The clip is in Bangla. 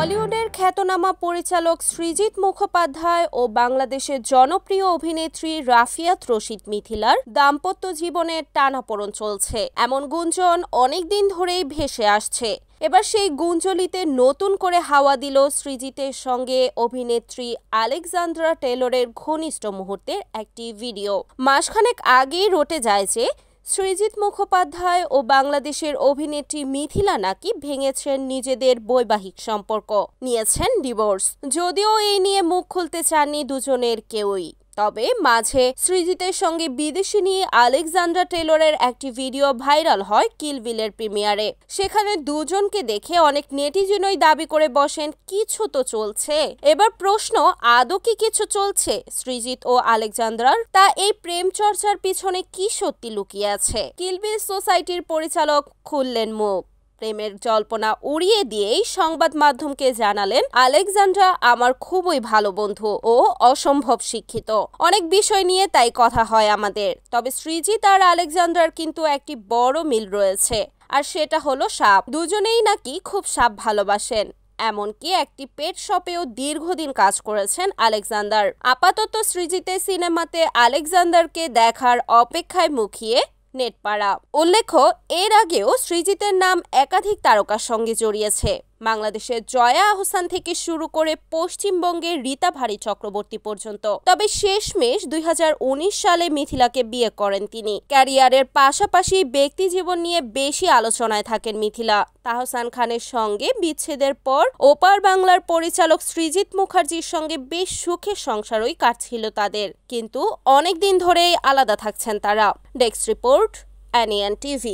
বলিউডের খ্যাতনামা পরিচালক সৃজিত মুখোপাধ্যায় ও বাংলাদেশের জনপ্রিয় অভিনেত্রী রাফিয়াত রশিদ মিথিলার দাম্পত্য জীবনের টানাপোড়েন চলছে এমন গুঞ্জন অনেকদিন ধরেই ভেসে আসছে। এবার সেই গুঞ্জলিতে নতুন করে হাওয়া দিল সৃজিতের সঙ্গে অভিনেত্রী আলেকজান্দ্রা টেলরের ঘনিষ্ঠ মুহূর্তের একটি ভিডিও। মাসখানেক আগেই রটে যায় যে সৃজিত মুখোপাধ্যায় ও বাংলাদেশের অভিনেত্রী মিথিলা নাকি ভেঙেছেন নিজেদের বৈবাহিক সম্পর্ক, নিয়েছেন ডিভোর্স। যদিও এই নিয়ে মুখ খুলতে চাননি দুজনের কেউই, তবে মাঝে সৃজিতের সঙ্গে বিদেশিনী আলেকজান্দ্রা টেলরের একটি ভিডিও ভাইরাল হয় কিল বিলের প্রিমিয়ারে। সেখানে দুজনকে দেখে অনেক নেটিজনই দাবি করে বসেন কিছু তো চলছে। এবার প্রশ্ন, আদৌ কি কিছু চলছে সৃজিত ও আলেকজান্দ্রার? তা এই প্রেম চর্চার পিছনে কি সত্যি লুকিয়ে আছে? কিল বিল সোসাইটির পরিচালক খুললেন মুখ। প্রেমের জল্পনা উড়িয়ে দিয়েই সংবাদ মাধ্যমকে জানালেন, আলেকজান্দ্রা আমার খুবই ভালো বন্ধু ও অসম্ভব শিক্ষিত। অনেক বিষয় নিয়ে তাই কথা হয় আমাদের। তবে সৃজিত আর আলেকজান্দ্রার কিন্তু একটি বড় মিল রয়েছে, আর সেটা হলো সাপ। দুজনেই নাকি খুব সাপ ভালোবাসেন। এমনকি একটি পেট শপেও দীর্ঘদিন কাজ করেছেন আলেকজান্ডার। আপাতত সৃজিতের সিনেমাতে আলেকজান্ডারকে দেখার অপেক্ষায় মুখিয়ে নেটপাড়া। উল্লেখ্য, এর আগেও সৃজিতের নাম একাধিক তারকার সঙ্গে জড়িয়েছে। বাংলাদেশের জয়া আহসান থেকে শুরু করে পশ্চিমবঙ্গের রীতা ভারী চক্রবর্তী পর্যন্ত। তবে শেষমেশ 2019 সালে মিথিলাকে বিয়ে করেন তিনি। ক্যারিয়ারের পাশাপাশি ব্যক্তি জীবন নিয়ে বেশি আলোচনায় থাকেন মিথিলা। তাহসান খানের সঙ্গে বিচ্ছেদের পর ওপার বাংলার পরিচালক সৃজিত মুখার্জির সঙ্গে বেশ সুখের সংসারই কাটছিল তাদের, কিন্তু অনেকদিন ধরেই আলাদা থাকছেন তারা। Desk report, ANN TV।